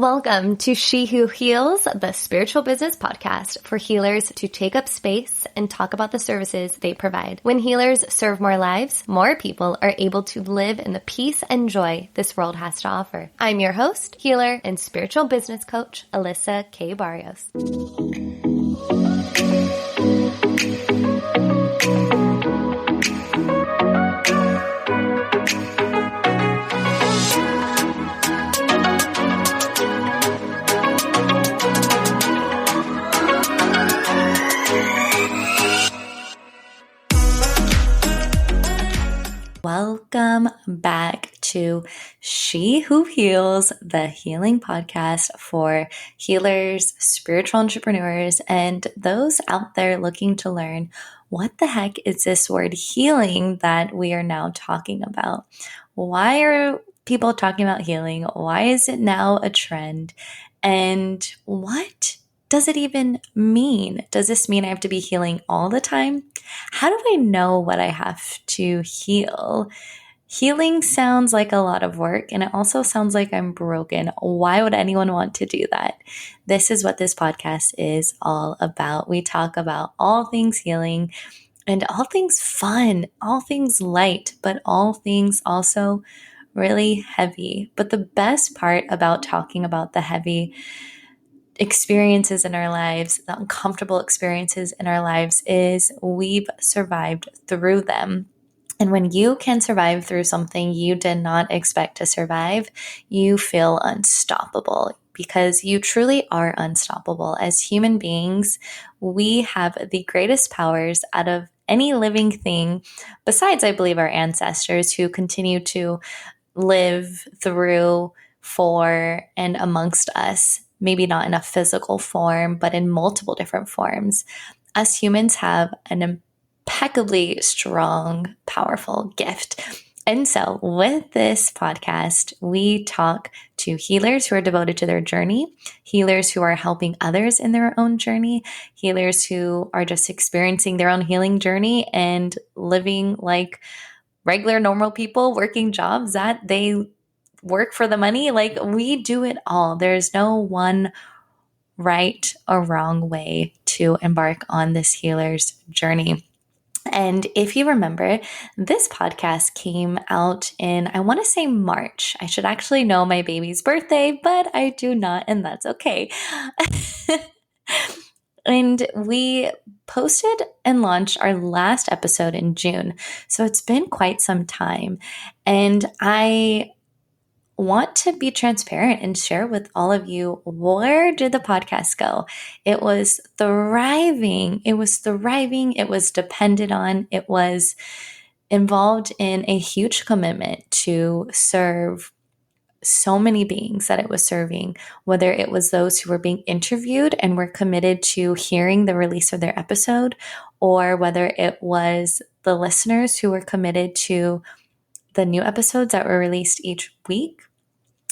Welcome to She Who Heals, the spiritual business podcast for healers to take up space and talk about the services they provide. When healers serve more lives, more people are able to live in the peace and joy this world has to offer. I'm your host, healer, and spiritual business coach, Alyssa K. Barrios. Welcome back to She Who Heals, the healing podcast for healers, spiritual entrepreneurs, and those out there looking to learn what the heck is this word healing that we are now talking about? Why are people talking about healing? Why is it now a trend? And what does it even mean? Does this mean I have to be healing all the time? How do I know what I have to heal? Healing sounds like a lot of work, and it also sounds like I'm broken. Why would anyone want to do that? This is what this podcast is all about. We talk about all things healing and all things fun, all things light, but all things also really heavy. But the best part about talking about the heavy experiences in our lives, the uncomfortable experiences in our lives, is we've survived through them. And when you can survive through something you did not expect to survive, you feel unstoppable because you truly are unstoppable. As human beings, we have the greatest powers out of any living thing, besides, I believe, our ancestors who continue to live through, for, and amongst us. Maybe not in a physical form, but in multiple different forms. Us humans have an impeccably strong, powerful gift. And so with this podcast, we talk to healers who are devoted to their journey, healers who are helping others in their own journey, healers who are just experiencing their own healing journey and living like regular, normal people, working jobs that they work for the money. Like, we do it all. There's no one right or wrong way to embark on this healer's journey. And if you remember, this podcast came out in, I want to say March. I should actually know my baby's birthday, but I do not, and that's okay. And we posted and launched our last episode in June. So it's been quite some time. And I want to be transparent and share with all of you, where did the podcast go? It was thriving. It was dependent on, it was involved in a huge commitment to serve so many beings that it was serving, whether it was those who were being interviewed and were committed to hearing the release of their episode, or whether it was the listeners who were committed to the new episodes that were released each week.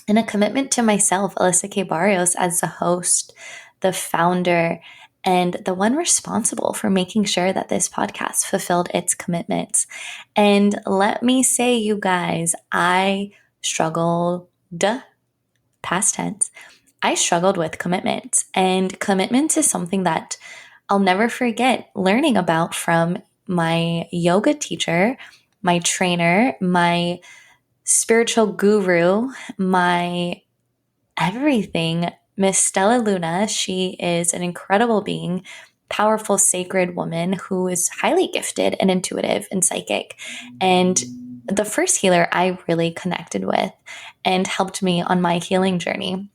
And a commitment to myself, Alyssa K. Barrios, as the host, the founder, and the one responsible for making sure that this podcast fulfilled its commitments. And let me say, you guys, I struggled, past tense, I struggled with commitment. And commitment is something that I'll never forget learning about from my yoga teacher, my trainer, my spiritual guru, my everything, Miss Stella Luna. She is an incredible being, powerful, sacred woman who is highly gifted and intuitive and psychic. And the first healer I really connected with and helped me on my healing journey.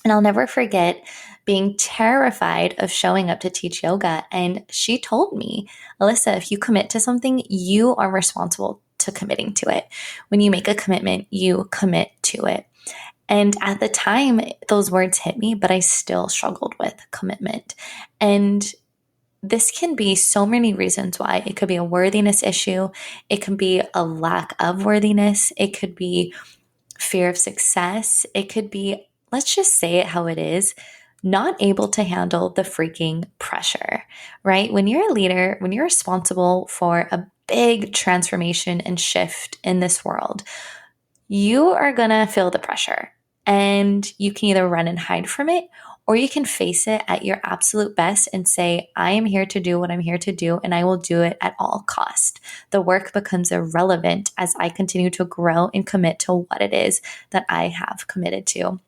And I'll never forget being terrified of showing up to teach yoga. And she told me, Alyssa, if you commit to something, you are responsible to committing to it. When you make a commitment, you commit to it. And at the time, those words hit me, but I still struggled with commitment. And this can be so many reasons why. It could be a worthiness issue. It can be a lack of worthiness. It could be fear of success. It could be, let's just say it how it is, not able to handle the freaking pressure, right? When you're a leader, when you're responsible for a big transformation and shift in this world, you are going to feel the pressure. And you can either run and hide from it, or you can face it at your absolute best and say, I am here to do what I'm here to do, and I will do it at all cost. The work becomes irrelevant as I continue to grow and commit to what it is that I have committed to.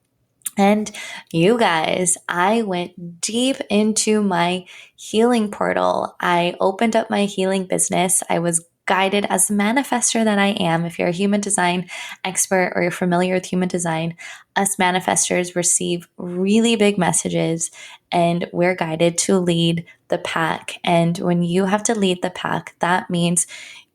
And you guys, I went deep into my healing portal. I opened up my healing business. I was guided as a manifester that I am. If you're a human design expert or you're familiar with human design, us manifestors receive really big messages and we're guided to lead the pack. And when you have to lead the pack, that means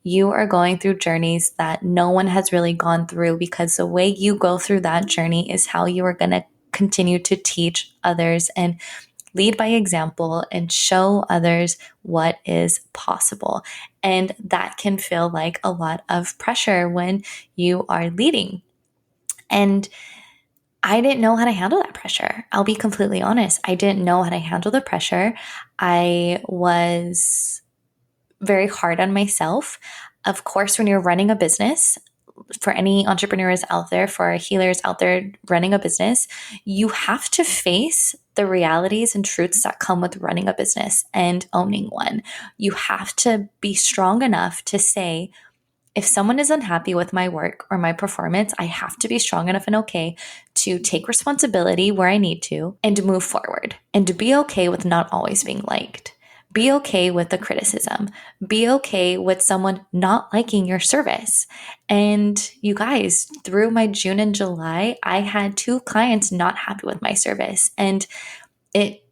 you are going through journeys that no one has really gone through, because the way you go through that journey is how you are going to continue to teach others and lead by example and show others what is possible. And that can feel like a lot of pressure when you are leading. And I didn't know how to handle that pressure. I'll be completely honest. I didn't know how to handle the pressure. I was very hard on myself. Of course, when you're running a business, for any entrepreneurs out there, for healers out there running a business, you have to face the realities and truths that come with running a business and owning one. You have to be strong enough to say, if someone is unhappy with my work or my performance, I have to be strong enough and okay to take responsibility where I need to and to move forward, and to be okay with not always being liked. Be okay with the criticism. Be okay with someone not liking your service. And you guys, through my June and July, I had 2 clients not happy with my service. And it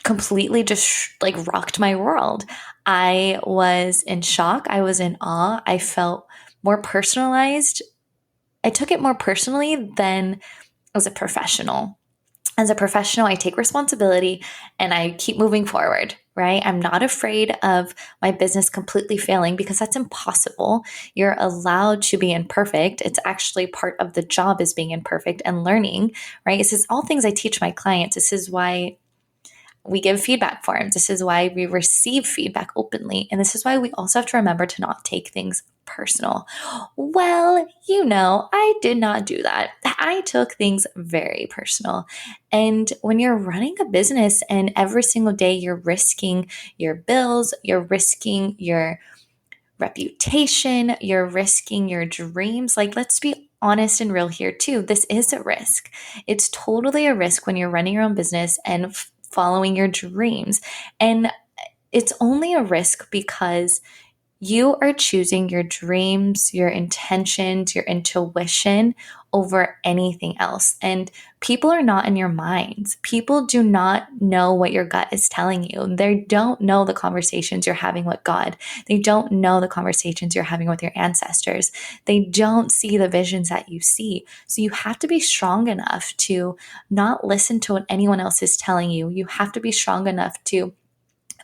completely just like rocked my world. I was in shock. I was in awe. I felt more personalized. I took it more personally than as a professional. As a professional, I take responsibility and I keep moving forward, right? I'm not afraid of my business completely failing, because that's impossible. You're allowed to be imperfect. It's actually part of the job, is being imperfect and learning, right? This is all things I teach my clients. This is why we give feedback forms. This is why we receive feedback openly. And this is why we also have to remember to not take things personal. Well, I did not do that. I took things very personal. And when you're running a business and every single day you're risking your bills, you're risking your reputation, you're risking your dreams. Like, let's be honest and real here too. This is a risk. It's totally a risk when you're running your own business and following your dreams. And it's only a risk because you are choosing your dreams, your intentions, your intuition over anything else. And people are not in your minds. People do not know what your gut is telling you. They don't know the conversations you're having with God. They don't know the conversations you're having with your ancestors. They don't see the visions that you see. So you have to be strong enough to not listen to what anyone else is telling you. You have to be strong enough to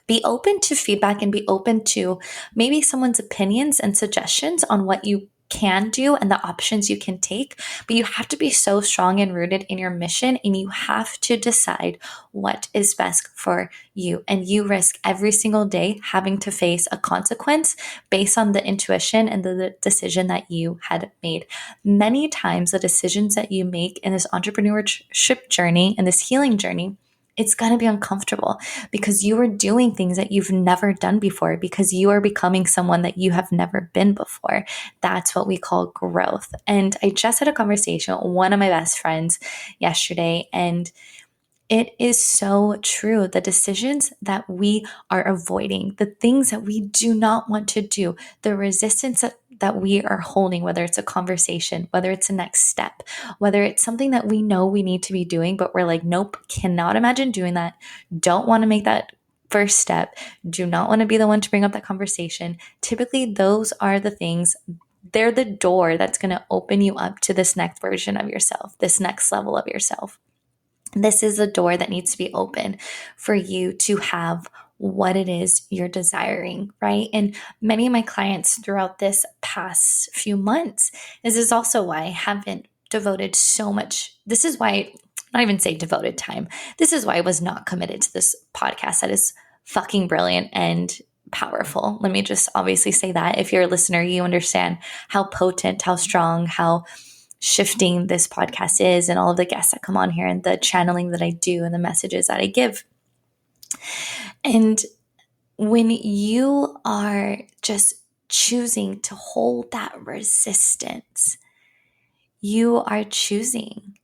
be open to feedback and be open to maybe someone's opinions and suggestions on what you can do and the options you can take. But you have to be so strong and rooted in your mission, and you have to decide what is best for you. And you risk every single day having to face a consequence based on the intuition and the decision that you had made. Many times, the decisions that you make in this entrepreneurship journey and this healing journey, it's going to be uncomfortable because you are doing things that you've never done before, because you are becoming someone that you have never been before. That's what we call growth. And I just had a conversation with one of my best friends yesterday, and it is so true. The decisions that we are avoiding, the things that we do not want to do, the resistance that we are holding, whether it's a conversation, whether it's a next step, whether it's something that we know we need to be doing, but we're like, nope, cannot imagine doing that. Don't want to make that first step. Do not want to be the one to bring up that conversation. Typically, those are the things. They're the door that's going to open you up to this next version of yourself, this next level of yourself. This is a door that needs to be open for you to have what it is you're desiring, right? And many of my clients throughout this past few months, this is also why I haven't devoted so much. This is why, not even say devoted time. This is why I was not committed to this podcast that is fucking brilliant and powerful. Let me just obviously say that. If you're a listener, you understand how potent, how strong, how shifting this podcast is, and all of the guests that come on here, and the channeling that I do, and the messages that I give. And when you are just choosing to hold that resistance, you are choosing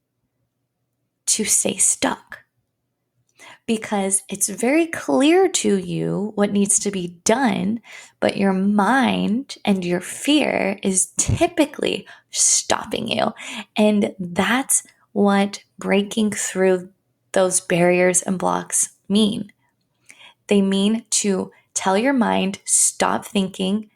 to stay stuck, because it's very clear to you what needs to be done, but your mind and your fear is typically stopping you. And that's what breaking through those barriers and blocks mean. They mean to tell your mind, stop thinking,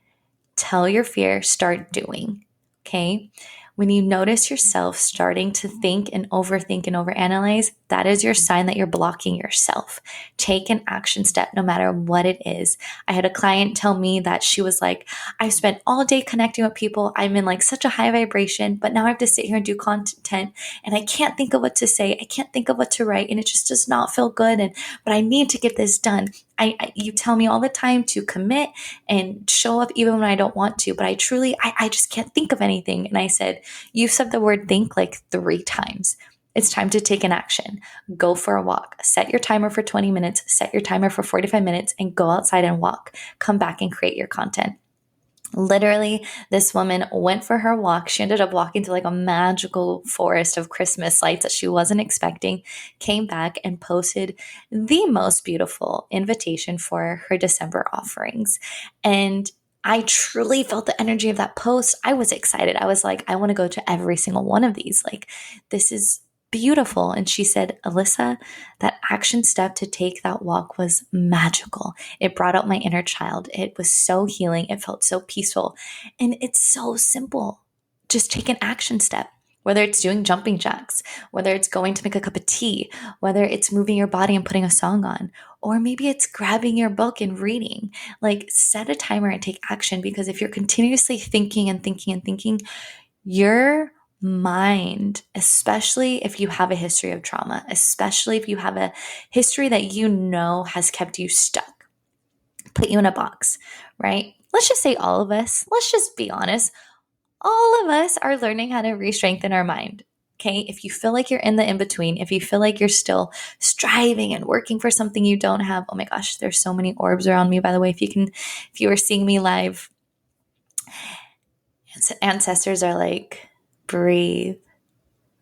tell your fear, start doing. Okay? When you notice yourself starting to think and overthink and overanalyze, that is your sign that you're blocking yourself. Take an action step no matter what it is. I had a client tell me that she was like, I spent all day connecting with people. I'm in like such a high vibration, but now I have to sit here and do content and I can't think of what to say. I can't think of what to write, and it just does not feel good. But I need to get this done. You tell me all the time to commit and show up even when I don't want to, but I just can't think of anything. And I said, you've said the word think like 3 times. It's time to take an action. Go for a walk. Set your timer for 20 minutes, set your timer for 45 minutes, and go outside and walk. Come back and create your content. Literally, this woman went for her walk. She ended up walking through like a magical forest of Christmas lights that she wasn't expecting, came back and posted the most beautiful invitation for her December offerings. And I truly felt the energy of that post. I was excited. I was like, I want to go to every single one of these. Like, this is beautiful. And she said, Alyssa, that action step to take that walk was magical. It brought out my inner child. It was so healing. It felt so peaceful. And it's so simple. Just take an action step, whether it's doing jumping jacks, whether it's going to make a cup of tea, whether it's moving your body and putting a song on, or maybe it's grabbing your book and reading. Like, set a timer and take action, because if you're continuously thinking and thinking and thinking, your mind, especially if you have a history of trauma, especially if you have a history that you know has kept you stuck, put you in a box, right? Let's just say all of us, let's just be honest, all of us are learning how to re-strengthen our mind. Okay. If you feel like you're in the in-between, if you feel like you're still striving and working for something you don't have, oh my gosh, there's so many orbs around me, by the way. If you were seeing me live, ancestors are like, breathe.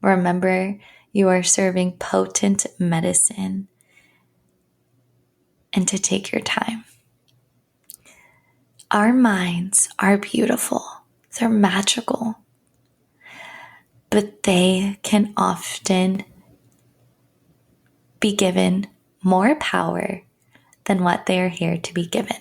Remember, you are serving potent medicine, and to take your time. Our minds are beautiful. They're magical, but they can often be given more power than what they are here to be given.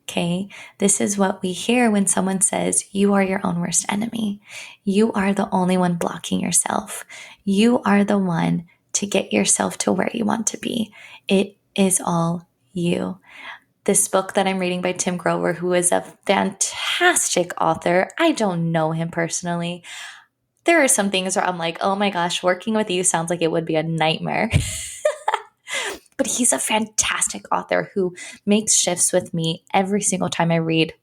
Okay, this is what we hear when someone says, you are your own worst enemy. You are the only one blocking yourself. You are the one to get yourself to where you want to be. It is all you. This book that I'm reading by Tim Grover, who is a fantastic author. I don't know him personally. There are some things where I'm like, oh my gosh, working with you sounds like it would be a nightmare. But he's a fantastic author who makes shifts with me every single time I read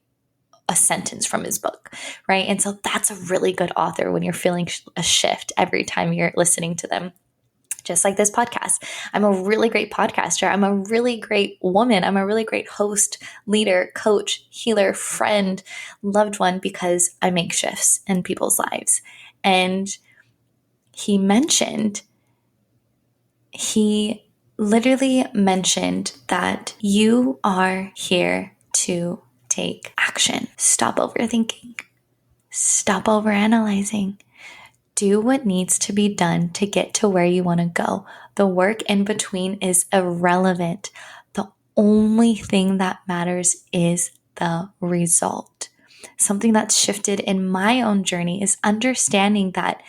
a sentence from his book, right? And so that's a really good author when you're feeling a shift every time you're listening to them. Just like this podcast. I'm a really great podcaster. I'm a really great woman. I'm a really great host, leader, coach, healer, friend, loved one, because I make shifts in people's lives. And he literally mentioned that you are here to take action. Stop overthinking. Stop overanalyzing. Do what needs to be done to get to where you want to go. The work in between is irrelevant. The only thing that matters is the result. Something that's shifted in my own journey is understanding that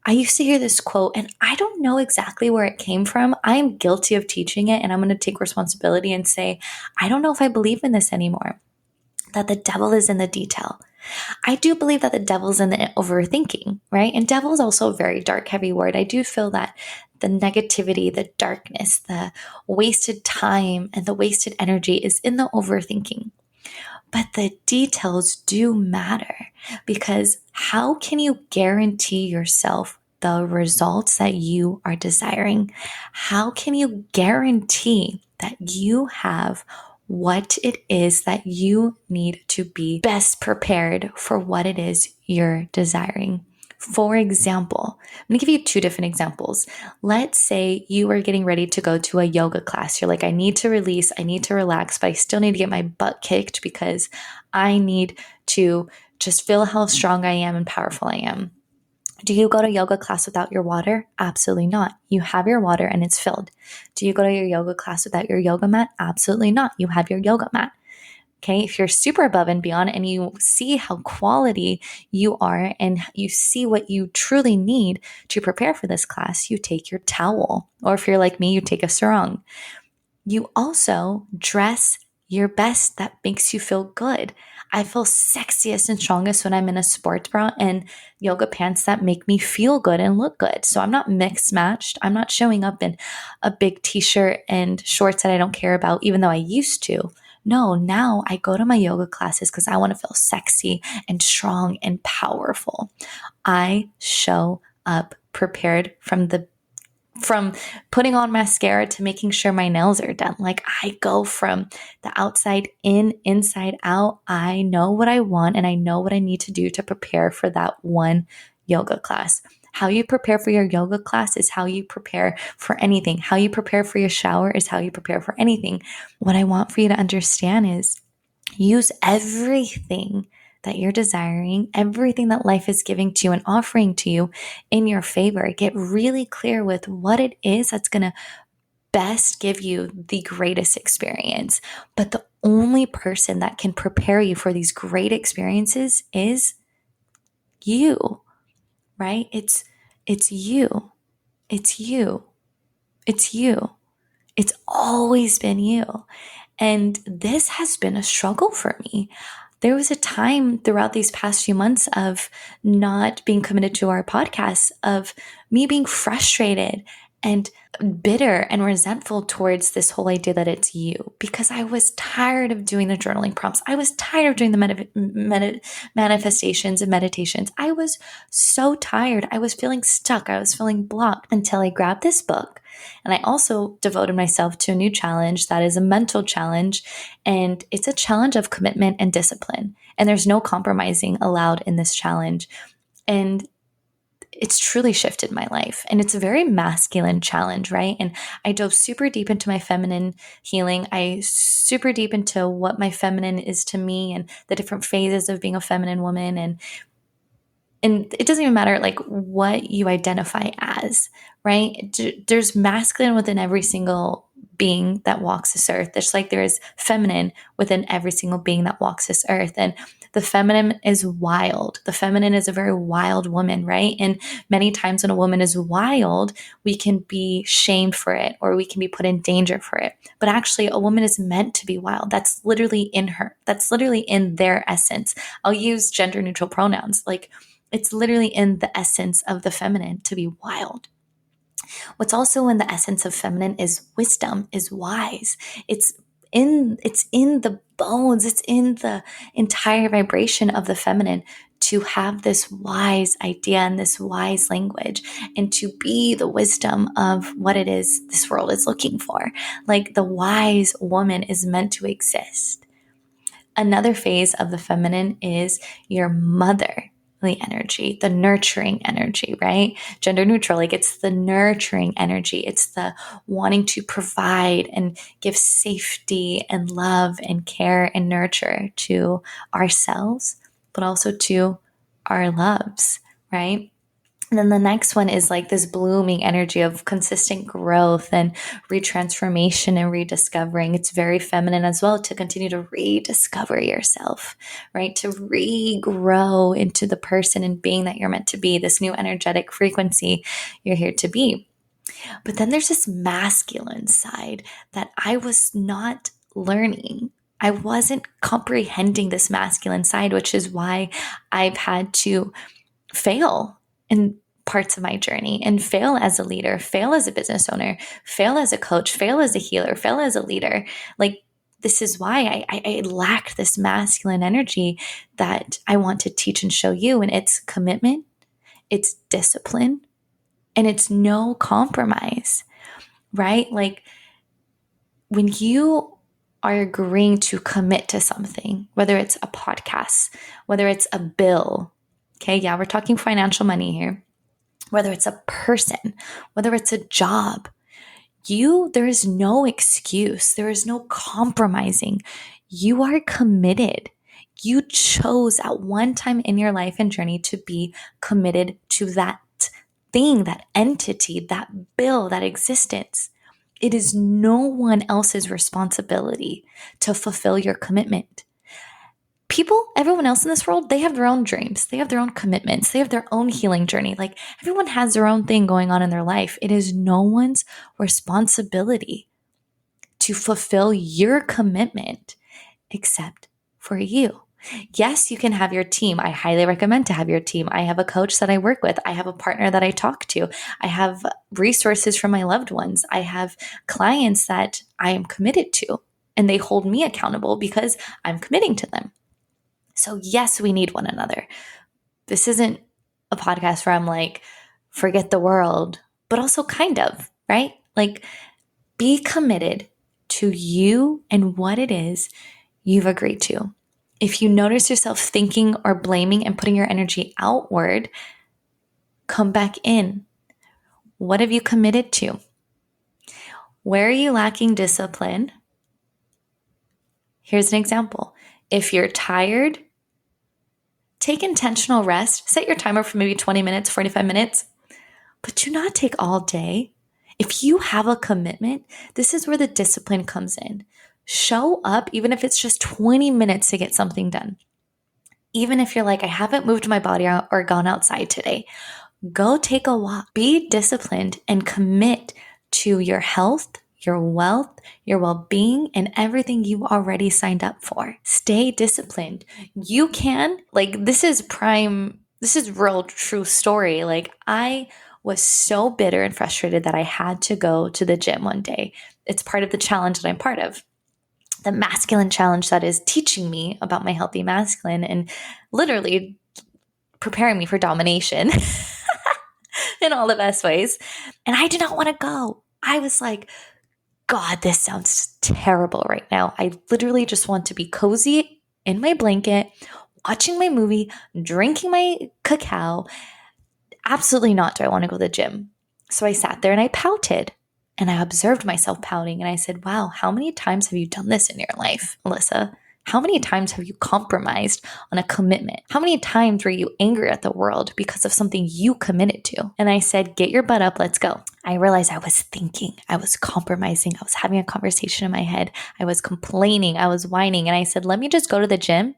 I used to hear this quote, and I don't know exactly where it came from. I am guilty of teaching it, and I'm going to take responsibility and say, I don't know if I believe in this anymore, that the devil is in the detail. I do believe that the devil's in the overthinking, right? And devil is also a very dark, heavy word. I do feel that the negativity, the darkness, the wasted time, and the wasted energy is in the overthinking. but the details do matter, because how can you guarantee yourself the results that you are desiring? How can you guarantee that you have what it is that you need to be best prepared for what it is you're desiring? For example, I'm going to give you two different examples. Let's say you are getting ready to go to a yoga class. You're like, I need to release, I need to relax, but I still need to get my butt kicked because I need to just feel how strong I am and powerful I am. Do you go to yoga class without your water? Absolutely not. You have your water and it's filled. Do you go to your yoga class without your yoga mat? Absolutely not. You have your yoga mat. Okay, if you're super above and beyond and you see how quality you are and you see what you truly need to prepare for this class, you take your towel. Or if you're like me, you take a sarong. You also dress your best that makes you feel good. I feel sexiest and strongest when I'm in a sports bra and yoga pants that make me feel good and look good. So I'm not mixed matched. I'm not showing up in a big t-shirt and shorts that I don't care about, even though I used to. No, now I go to my yoga classes because I want to feel sexy and strong and powerful. I show up prepared from putting on mascara to making sure my nails are done. Like, I go from the outside in, inside out. I know what I want and I know what I need to do to prepare for that one yoga class. How you prepare for your yoga class is how you prepare for anything. How you prepare for your shower is how you prepare for anything. What I want for you to understand is use everything that you're desiring, everything that life is giving to you and offering to you in your favor. Get really clear with what it is that's going to best give you the greatest experience. But the only person that can prepare you for these great experiences is you, right? It's you. It's you. It's you. It's always been you. And this has been a struggle for me. There was a time throughout these past few months of not being committed to our podcast, of me being frustrated and bitter and resentful towards this whole idea that it's you, because I was tired of doing the journaling prompts. I was tired of doing the manifestations and meditations. I was so tired. I was feeling stuck. I was feeling blocked until I grabbed this book. And I also devoted myself to a new challenge that is a mental challenge. And it's a challenge of commitment and discipline. And there's no compromising allowed in this challenge. And it's truly shifted my life. And it's a very masculine challenge, right? And I dove super deep into my feminine healing. I super deep into what my feminine is to me and the different phases of being a feminine woman. And it doesn't even matter like what you identify as, right? There's masculine within every single being that walks this earth. There's like there is feminine within every single being that walks this earth. And the feminine is wild. The feminine is a very wild woman, right? And many times when a woman is wild, we can be shamed for it or we can be put in danger for it. But actually, a woman is meant to be wild. That's literally in her. That's literally in their essence. I'll use gender neutral pronouns. Like, it's literally in the essence of the feminine to be wild. What's also in the essence of feminine is wisdom, is wise. It's in the bones, it's in the entire vibration of the feminine to have this wise idea and this wise language and to be the wisdom of what it is this world is looking for. Like, the wise woman is meant to exist. Another phase of the feminine is your motherly energy, the nurturing energy, right? Gender neutral, like it's the nurturing energy. It's the wanting to provide and give safety and love and care and nurture to ourselves, but also to our loves, right? And then the next one is like this blooming energy of consistent growth and retransformation and rediscovering. It's very feminine as well to continue to rediscover yourself, right? To regrow into the person and being that you're meant to be, this new energetic frequency you're here to be. But then there's this masculine side that I was not learning. I wasn't comprehending this masculine side, which is why I've had to fail in parts of my journey and fail as a leader, fail as a business owner, fail as a coach, fail as a healer, fail as a leader. Like, this is why I lacked this masculine energy that I want to teach and show you. And it's commitment, it's discipline, and it's no compromise, right? Like when you are agreeing to commit to something, whether it's a podcast, whether it's a bill, okay, yeah, we're talking financial money here, whether it's a person, whether it's a job, there is no excuse. There is no compromising. You are committed. You chose at one time in your life and journey to be committed to that thing, that entity, that bill, that existence. It is no one else's responsibility to fulfill your commitment. People, everyone else in this world, they have their own dreams. They have their own commitments. They have their own healing journey. Like everyone has their own thing going on in their life. It is no one's responsibility to fulfill your commitment except for you. Yes, you can have your team. I highly recommend to have your team. I have a coach that I work with. I have a partner that I talk to. I have resources from my loved ones. I have clients that I am committed to, and they hold me accountable because I'm committing to them. So yes, we need one another. This isn't a podcast where I'm like, forget the world, but also kind of, right? Like be committed to you and what it is you've agreed to. If you notice yourself thinking or blaming and putting your energy outward, come back in. What have you committed to? Where are you lacking discipline? Here's an example. If you're tired, take intentional rest. Set your timer for maybe 20 minutes, 45 minutes, but do not take all day. If you have a commitment, this is where the discipline comes in. Show up, even if it's just 20 minutes to get something done. Even if you're like, I haven't moved my body out or gone outside today, go take a walk. Be disciplined and commit to your health, your wealth, your well-being, and everything you already signed up for. Stay disciplined. You can, this is real true story. I was so bitter and frustrated that I had to go to the gym one day. It's part of the challenge that I'm part of. The masculine challenge that is teaching me about my healthy masculine and literally preparing me for domination in all the best ways. And I did not want to go. I was like, God, this sounds terrible right now. I literally just want to be cozy in my blanket, watching my movie, drinking my cacao. Absolutely not do I want to go to the gym. So I sat there and I pouted. And I observed myself pouting and I said, wow, how many times have you done this in your life, Alyssa? How many times have you compromised on a commitment? How many times were you angry at the world because of something you committed to? And I said, get your butt up, let's go. I realized I was thinking, I was compromising, I was having a conversation in my head, I was complaining, I was whining. And I said, let me just go to the gym.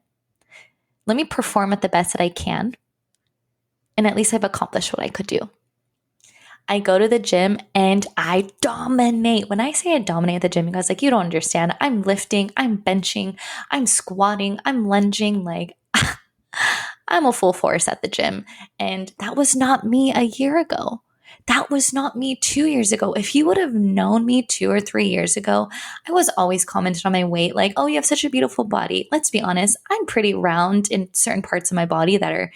Let me perform at the best that I can. And at least I've accomplished what I could do. I go to the gym and I dominate. When I say I dominate at the gym, you guys you don't understand. I'm lifting, I'm benching, I'm squatting, I'm lunging. I'm a full force at the gym. And that was not me a year ago. That was not me 2 years ago. If you would have known me 2 or 3 years ago, I was always commenting on my weight oh, you have such a beautiful body. Let's be honest. I'm pretty round in certain parts of my body that are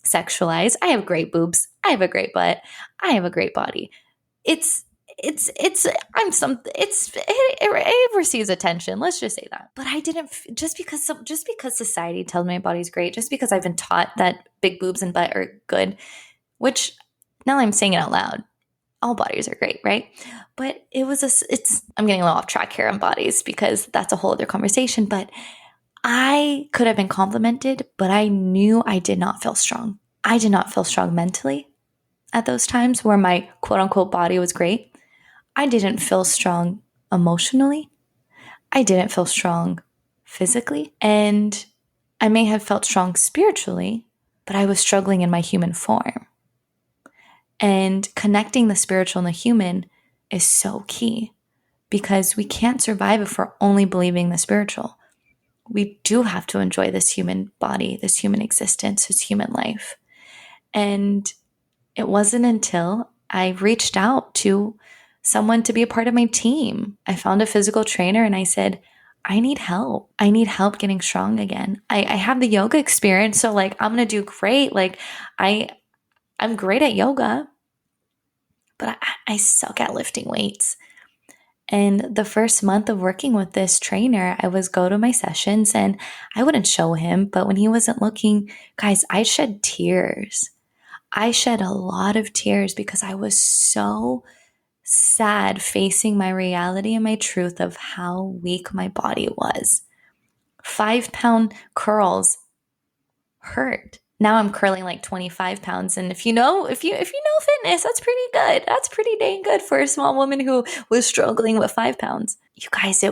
sexualized. I have great boobs. I have a great butt. I have a great body. It receives attention. Let's just say that. But I didn't, just because society tells me my body's great, just because I've been taught that big boobs and butt are good, which now I'm saying it out loud. All bodies are great, right? But I'm getting a little off track here on bodies because that's a whole other conversation. But I could have been complimented, but I knew I did not feel strong. I did not feel strong mentally at those times where my quote unquote body was great. I didn't feel strong emotionally. I didn't feel strong physically. And I may have felt strong spiritually, but I was struggling in my human form. And connecting the spiritual and the human is so key because we can't survive if we're only believing the spiritual. We do have to enjoy this human body, this human existence, this human life. And it wasn't until I reached out to someone to be a part of my team. I found a physical trainer and I said, I need help. I need help getting strong again. I have the yoga experience, so like I'm gonna do great. Like I'm great at yoga, but I suck at lifting weights. And the first month of working with this trainer, I was go to my sessions and I wouldn't show him, but when he wasn't looking, guys, I shed tears. I shed a lot of tears because I was so sad facing my reality and my truth of how weak my body was. 5-pound curls hurt. Now I'm curling like 25 pounds. And if you know fitness, that's pretty good. That's pretty dang good for a small woman who was struggling with 5 pounds. You guys,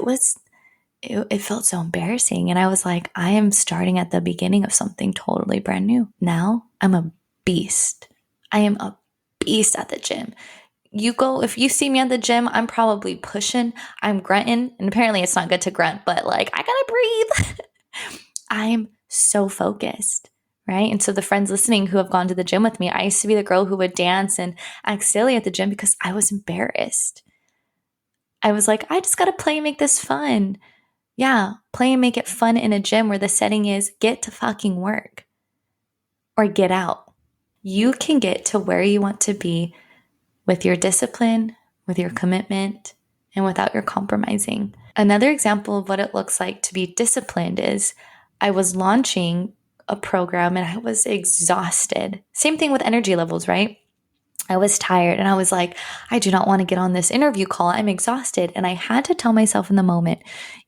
it felt so embarrassing. And I was like, I am starting at the beginning of something totally brand new. Now I'm a beast. I am a beast at the gym. If you see me at the gym, I'm probably pushing, I'm grunting. And apparently it's not good to grunt, but like, I gotta breathe. I'm so focused, right? And so the friends listening who have gone to the gym with me, I used to be the girl who would dance and act silly at the gym because I was embarrassed. I was like, I just got to play and make this fun. Yeah, play and make it fun in a gym where the setting is get to fucking work or get out. You can get to where you want to be with your discipline, with your commitment, and without your compromising. Another example of what it looks like to be disciplined is I was launching a program and I was exhausted. Same thing with energy levels, right? I was tired and I was like, I do not want to get on this interview call. I'm exhausted. And I had to tell myself in the moment,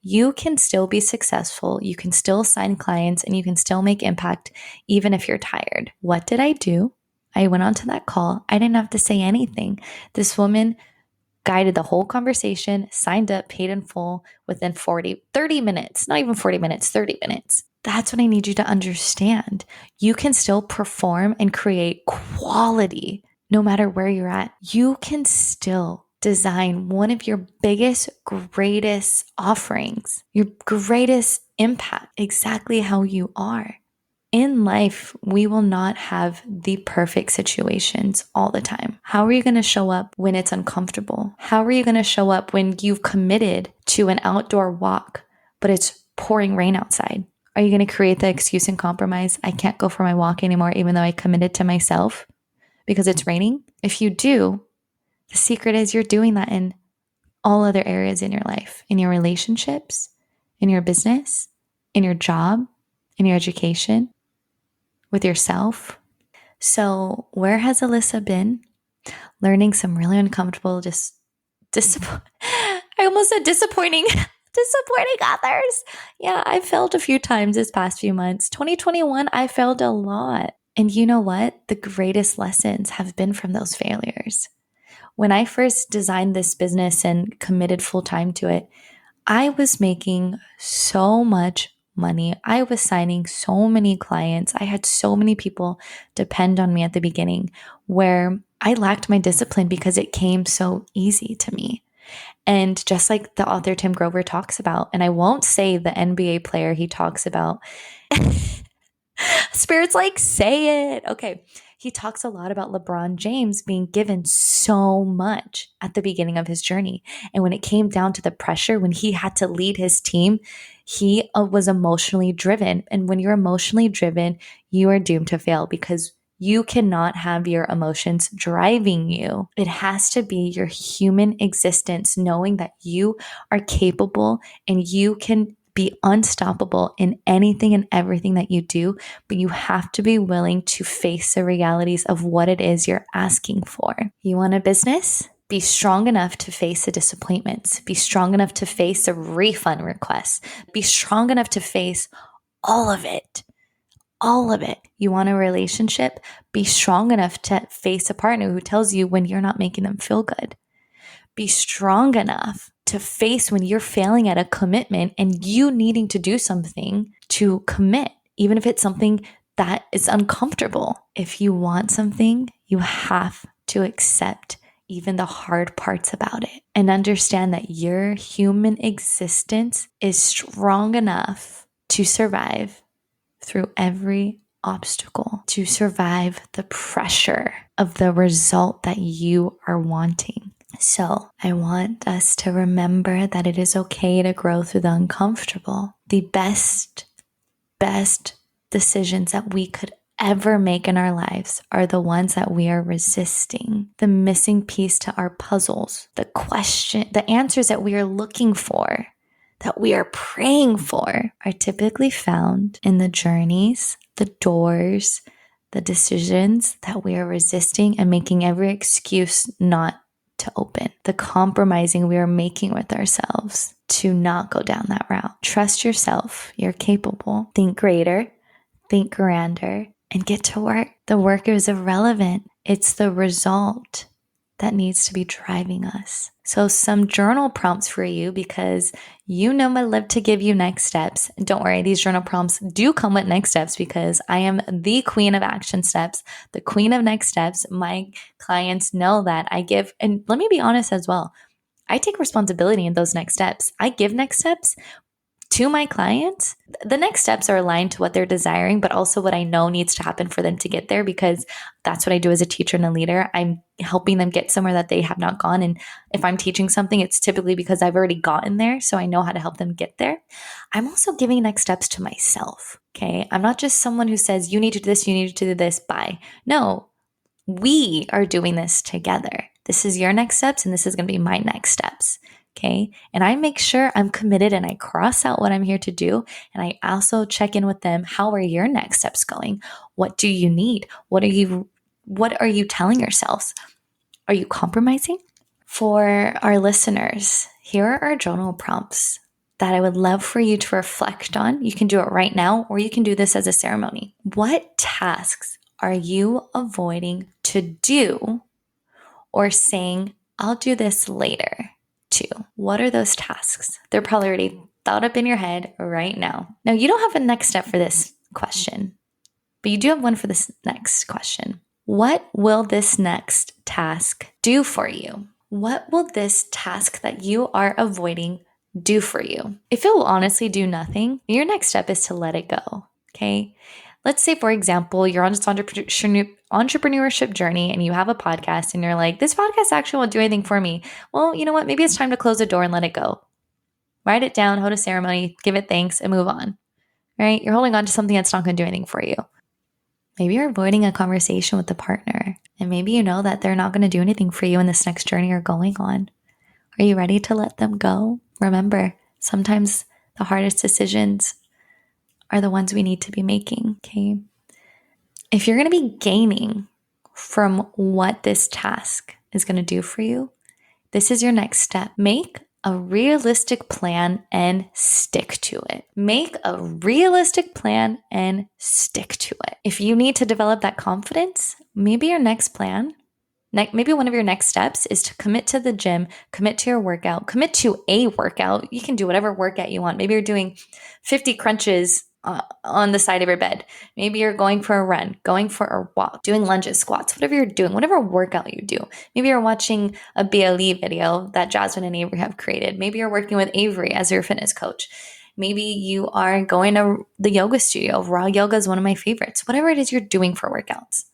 you can still be successful. You can still sign clients and you can still make impact even if you're tired. What did I do? I went on to that call. I didn't have to say anything. This woman guided the whole conversation, signed up, paid in full within 30 minutes, not even 40 minutes, 30 minutes. That's what I need you to understand. You can still perform and create quality no matter where you're at. You can still design one of your biggest, greatest offerings, your greatest impact, exactly how you are. In life, we will not have the perfect situations all the time. How are you going to show up when it's uncomfortable? How are you going to show up when you've committed to an outdoor walk, but it's pouring rain outside? Are you going to create the excuse and compromise? I can't go for my walk anymore, even though I committed to myself because it's raining. If you do, the secret is you're doing that in all other areas in your life, in your relationships, in your business, in your job, in your education, with yourself. So where has Alyssa been? Learning some really uncomfortable, I almost said disappointing others. Yeah, I failed a few times this past few months. 2021, I failed a lot. And you know what? The greatest lessons have been from those failures. When I first designed this business and committed full time to it, I was making so much money. I was signing so many clients. I had so many people depend on me at the beginning where I lacked my discipline because it came so easy to me. And just like the author Tim Grover talks about, and I won't say the NBA player he talks about, Spirit's like, say it. Okay. He talks a lot about LeBron James being given so much at the beginning of his journey. And when it came down to the pressure, when he had to lead his team, he was emotionally driven. And when you're emotionally driven, you are doomed to fail because you cannot have your emotions driving you. It has to be your human existence, knowing that you are capable and you can be unstoppable in anything and everything that you do, but you have to be willing to face the realities of what it is you're asking for. You want a business? Be strong enough to face the disappointments. Be strong enough to face the refund requests. Be strong enough to face all of it. All of it. You want a relationship? Be strong enough to face a partner who tells you when you're not making them feel good. Be strong enough to face when you're failing at a commitment and you needing to do something to commit, even if it's something that is uncomfortable. If you want something, you have to accept even the hard parts about it and understand that your human existence is strong enough to survive through every obstacle, to survive the pressure of the result that you are wanting. So I want us to remember that it is okay to grow through the uncomfortable. The best decisions that we could ever make in our lives are the ones that we are resisting. The missing piece to our puzzles, the answers that we are looking for, that we are praying for, are typically found in the journeys, the doors, the decisions that we are resisting and making every excuse not to open, the compromising we are making with ourselves to not go down that route. Trust yourself. You're capable. Think greater, think grander, and get to work. The work is irrelevant. It's the result that needs to be driving us. So some journal prompts for you, because you know I love to give you next steps. And don't worry, these journal prompts do come with next steps because I am the queen of action steps, the queen of next steps. My clients know that I give, and let me be honest as well, I take responsibility in those next steps. I give next steps to my clients. The next steps are aligned to what they're desiring, but also what I know needs to happen for them to get there, because that's what I do as a teacher and a leader. I'm helping them get somewhere that they have not gone. And if I'm teaching something, it's typically because I've already gotten there. So I know how to help them get there. I'm also giving next steps to myself. Okay. I'm not just someone who says, you need to do this, you need to do this, bye. No, we are doing this together. This is your next steps, and this is going to be my next steps. Okay. And I make sure I'm committed and I cross out what I'm here to do. And I also check in with them. How are your next steps going? What do you need? What are you telling yourselves? Are you compromising? For our listeners, here are our journal prompts that I would love for you to reflect on. You can do it right now, or you can do this as a ceremony. What tasks are you avoiding to do, or saying, I'll do this later to? What are those tasks? They're probably already thought up in your head right now. Now, you don't have a next step for this question, but you do have one for this next question. What will this next task do for you? What will this task that you are avoiding do for you? If it will honestly do nothing, your next step is to let it go. Okay. Let's say, for example, you're on this entrepreneurship journey and you have a podcast and you're like, this podcast actually won't do anything for me. Well, you know what? Maybe it's time to close the door and let it go. Write it down, hold a ceremony, give it thanks, and move on. Right? You're holding on to something that's not going to do anything for you. Maybe you're avoiding a conversation with a partner, and maybe you know that they're not going to do anything for you in this next journey you're going on. Are you ready to let them go? Remember, sometimes the hardest decisions are the ones we need to be making, okay? If you're going to be gaining from what this task is going to do for you, this is your next step. Make a realistic plan and stick to it. Make a realistic plan and stick to it. If you need to develop that confidence, maybe your next plan, maybe one of your next steps is to commit to the gym, commit to your workout, commit to a workout. You can do whatever workout you want. Maybe you're doing 50 crunches on the side of your bed. Maybe you're going for a run, going for a walk, doing lunges, squats, whatever you're doing, whatever workout you do. Maybe you're watching a BLE video that Jasmine and Avree have created. Maybe you're working with Avree as your fitness coach. Maybe you are going to the yoga studio. RaYoga is one of my favorites. Whatever it is you're doing for workouts,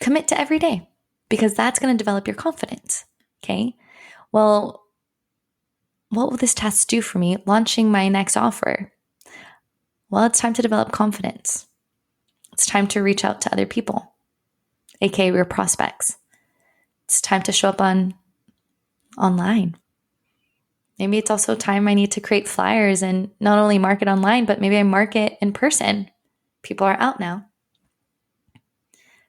commit to every day, because that's going to develop your confidence. Okay. Well, what will this task do for me? Launching my next offer. Well, it's time to develop confidence. It's time to reach out to other people, aka your prospects. It's time to show up online. Maybe it's also time I need to create flyers and not only market online, but maybe I market in person. People are out now.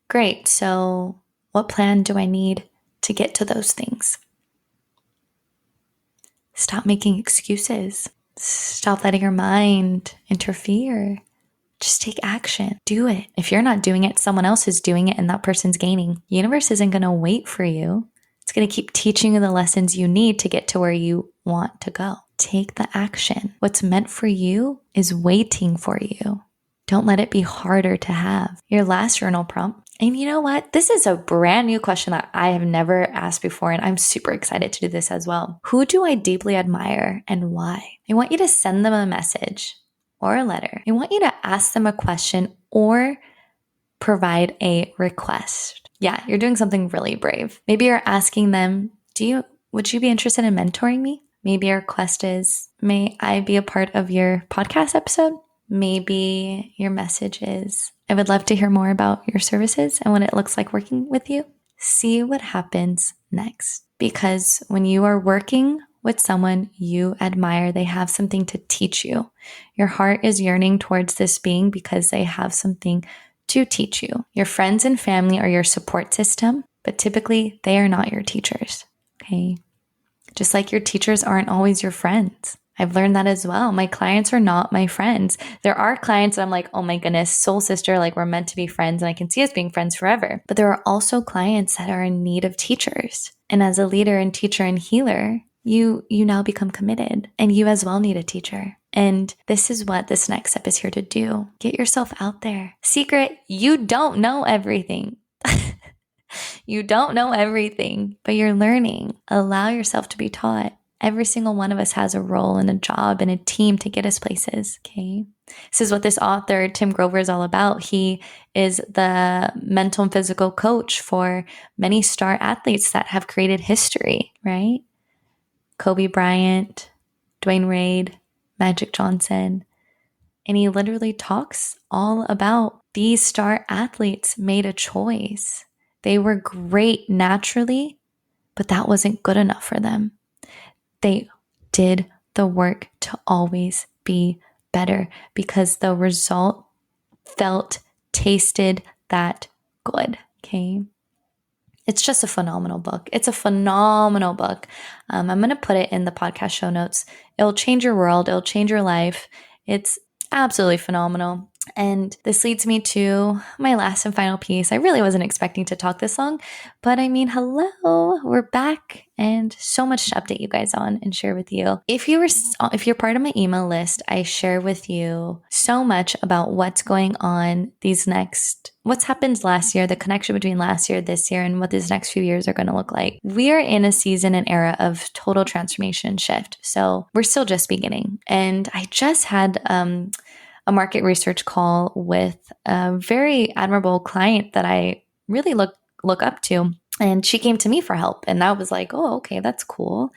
Great. So what plan do I need to get to those things? Stop making excuses. Stop letting your mind interfere. Just take action. Do it. If you're not doing it, someone else is doing it and that person's gaining. The universe isn't going to wait for you. It's going to keep teaching you the lessons you need to get to where you want to go. Take the action. What's meant for you is waiting for you. Don't let it be harder to have. Your last journal prompt. And you know what? This is a brand new question that I have never asked before, and I'm super excited to do this as well. Who do I deeply admire and why? I want you to send them a message or a letter. I want you to ask them a question or provide a request. Yeah, you're doing something really brave. Maybe you're asking them, would you be interested in mentoring me? Maybe your request is, may I be a part of your podcast episode? Maybe your message is, I would love to hear more about your services and what it looks like working with you. See what happens next. Because when you are working with someone you admire, they have something to teach you. Your heart is yearning towards this being because they have something to teach you. Your friends and family are your support system, but typically they are not your teachers. Okay. Just like your teachers aren't always your friends. I've learned that as well. My clients are not my friends. There are clients that I'm like, oh my goodness, soul sister, like we're meant to be friends and I can see us being friends forever. But there are also clients that are in need of teachers. And as a leader and teacher and healer, you now become committed and you as well need a teacher. And this is what this next step is here to do. Get yourself out there. Secret, you don't know everything. You don't know everything, but you're learning. Allow yourself to be taught. Every single one of us has a role and a job and a team to get us places, okay? This is what this author, Tim Grover, is all about. He is the mental and physical coach for many star athletes that have created history, right? Kobe Bryant, Dwayne Wade, Magic Johnson. And he literally talks all about these star athletes made a choice. They were great naturally, but that wasn't good enough for them. They did the work to always be better because the result tasted that good, okay? It's just a phenomenal book. It's a phenomenal book. I'm going to put it in the podcast show notes. It'll change your world. It'll change your life. It's absolutely phenomenal. And this leads me to my last and final piece. I really wasn't expecting to talk this long, but I mean, hello, we're back and so much to update you guys on and share with you. If you're part of my email list, I share with you so much about what's going on what's happened last year, the connection between last year, this year, and what these next few years are going to look like. We are in a season and era of total transformation shift. So we're still just beginning. And I just had, a market research call with a very admirable client that I really look up to. And she came to me for help. And I was like, oh, okay, that's cool.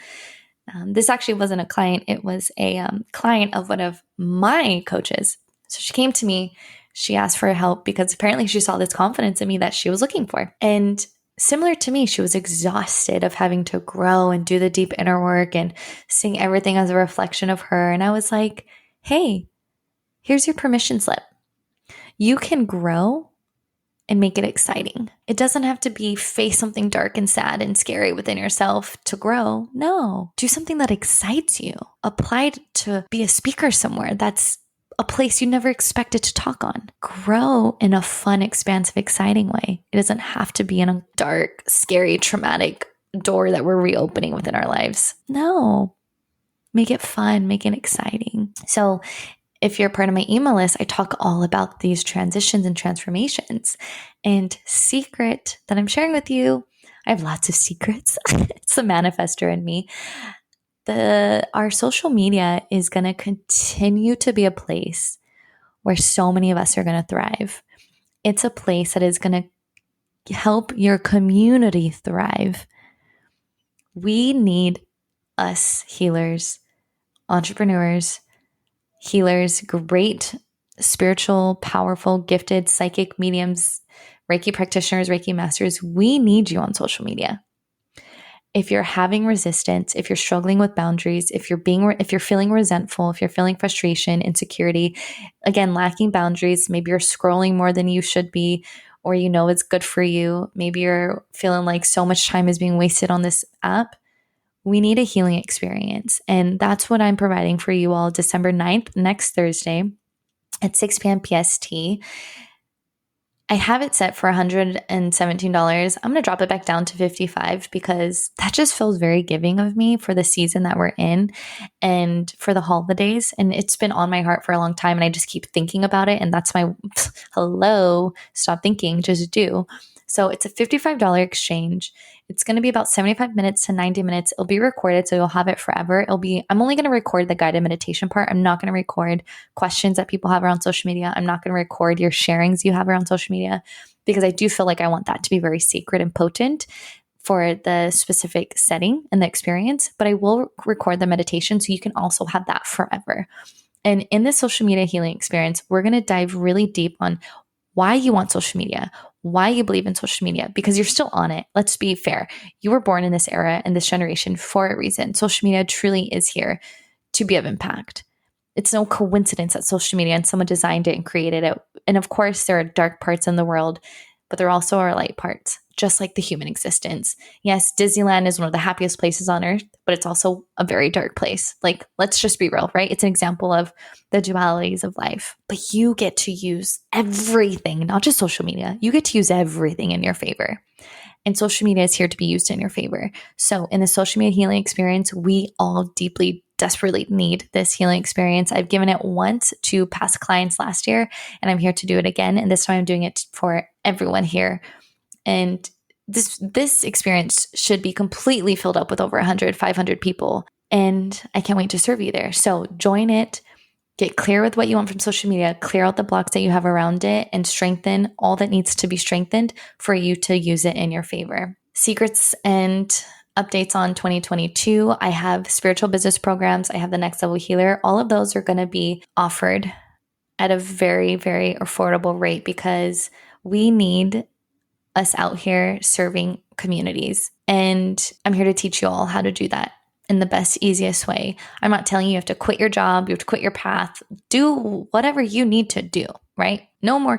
This actually wasn't a client. It was a client of one of my coaches. So she came to me. She asked for help because apparently she saw this confidence in me that she was looking for. And similar to me, she was exhausted of having to grow and do the deep inner work and seeing everything as a reflection of her. And I was like, hey, here's your permission slip. You can grow and make it exciting. It doesn't have to be face something dark and sad and scary within yourself to grow. No, do something that excites you. Apply to be a speaker somewhere. That's a place you never expected to talk on. Grow in a fun, expansive, exciting way. It doesn't have to be in a dark, scary, traumatic door that we're reopening within our lives. No, make it fun, make it exciting. So if you're part of my email list, I talk all about these transitions and transformations. And secret that I'm sharing with you, I have lots of secrets. It's the manifester in me. Our social media is going to continue to be a place where so many of us are going to thrive. It's a place that is going to help your community thrive. We need us healers, entrepreneurs, healers, great spiritual, powerful, gifted, psychic mediums, Reiki practitioners, Reiki masters. We need you on social media. If you're having resistance, if you're struggling with boundaries, if you're feeling resentful, if you're feeling frustration, insecurity, again, lacking boundaries, maybe you're scrolling more than you should be, or you know it's good for you. Maybe you're feeling like so much time is being wasted on this app. We need a healing experience. And that's what I'm providing for you all December 9th, next Thursday at 6 p.m. PST. I have it set for $117. I'm going to drop it back down to $55 because that just feels very giving of me for the season that we're in and for the holidays. And it's been on my heart for a long time and I just keep thinking about it. And that's my hello, stop thinking, just do. So it's a $55 exchange. It's going to be about 75 minutes to 90 minutes. It'll be recorded, so you'll have it forever. I'm only going to record the guided meditation part. I'm not going to record questions that people have around social media. I'm not going to record your sharings you have around social media. because I do feel like I want that to be very sacred and potent for the specific setting and the experience, but I will record the meditation so you can also have that forever. And in this social media healing experience, we're going to dive really deep on why you want social media, why you believe in social media, because you're still on it. Let's be fair. You were born in this era and this generation for a reason. Social media truly is here to be of impact. It's no coincidence that social media and someone designed it and created it. And of course, there are dark parts in the world, but there also are light parts, just like the human existence. Yes, Disneyland is one of the happiest places on earth, but it's also a very dark place. Like, let's just be real, right? It's an example of the dualities of life. But you get to use everything, not just social media. You get to use everything in your favor. And social media is here to be used in your favor. So in the social media healing experience, we all deeply, desperately need this healing experience. I've given it once to past clients last year, and I'm here to do it again. And this time I'm doing it for everyone here. And this experience should be completely filled up with over 100, 500 people. And I can't wait to serve you there. So join it. Get clear with what you want from social media, clear out the blocks that you have around it, and strengthen all that needs to be strengthened for you to use it in your favor. Secrets and updates on 2022. I have spiritual business programs. I have the Next Level Healer. All of those are going to be offered at a very, very affordable rate because we need us out here serving communities. And I'm here to teach you all how to do that in the best, easiest way. I'm not telling you have to quit your job, you have to quit your path. Do whatever you need to do, right? No more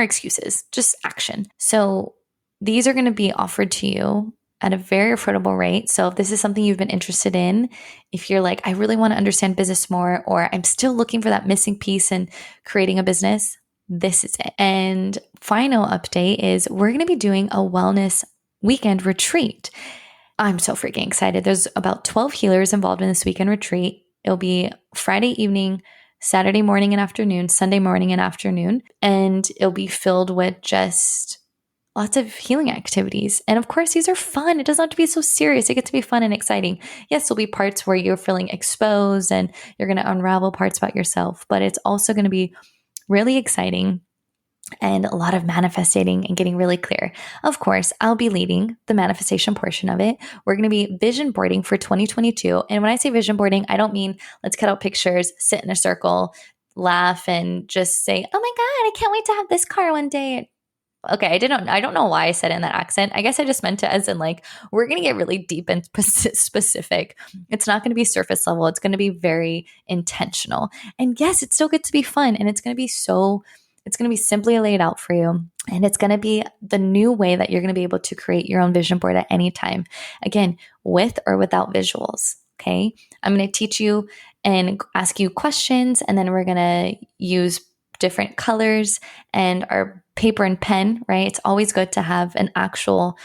excuses, just action. So these are going to be offered to you at a very affordable rate. So if this is something you've been interested in, if you're like, I really want to understand business more, or I'm still looking for that missing piece in creating a business, this is it. And final update is we're going to be doing a wellness weekend retreat. I'm so freaking excited. There's about 12 healers involved in this weekend retreat. It'll be Friday evening, Saturday morning and afternoon, Sunday morning and afternoon, and it'll be filled with just lots of healing activities. And of course, these are fun. It doesn't have to be so serious. It gets to be fun and exciting. Yes, there'll be parts where you're feeling exposed and you're going to unravel parts about yourself, but it's also going to be really exciting and a lot of manifesting and getting really clear. Of course, I'll be leading the manifestation portion of it. We're going to be vision boarding for 2022. And when I say vision boarding, I don't mean let's cut out pictures, sit in a circle, laugh, and just say, oh my God, I can't wait to have this car one day. Okay, I don't know why I said it in that accent. I guess I just meant it as in like, we're going to get really deep and specific. It's not going to be surface level. It's going to be very intentional. And yes, it's still good to be fun. And it's going to be simply laid out for you. And it's going to be the new way that you're going to be able to create your own vision board at any time. Again, with or without visuals. Okay. I'm going to teach you and ask you questions, and then we're going to use different colors and our paper and pen, right? It's always good to have an actual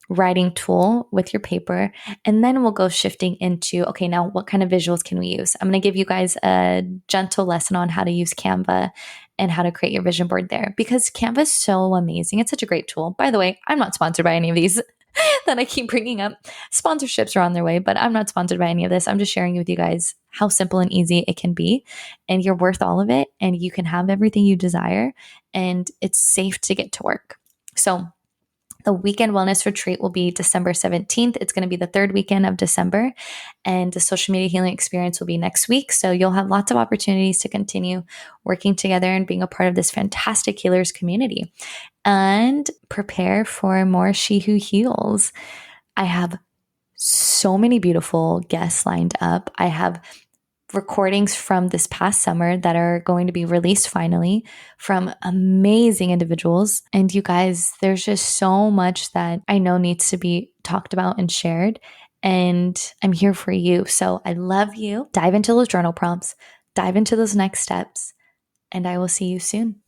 writing tool with your paper. And then we'll go shifting into, okay, now what kind of visuals can we use? I'm going to give you guys a gentle lesson on how to use Canva and how to create your vision board there, because Canva is so amazing. It's such a great tool. By the way, I'm not sponsored by any of these that I keep bringing up. Sponsorships are on their way, but I'm not sponsored by any of this. I'm just sharing with you guys how simple and easy it can be, and you're worth all of it, and you can have everything you desire, and it's safe to get to work. So the weekend wellness retreat will be December 17th. It's going to be the third weekend of December, and the social media healing experience will be next week. So you'll have lots of opportunities to continue working together and being a part of this fantastic healers community, and prepare for more She Who Heals. I have so many beautiful guests lined up. I have recordings from this past summer that are going to be released finally from amazing individuals. And you guys, there's just so much that I know needs to be talked about and shared. And I'm here for you. So I love you. Dive into those journal prompts, dive into those next steps, and I will see you soon.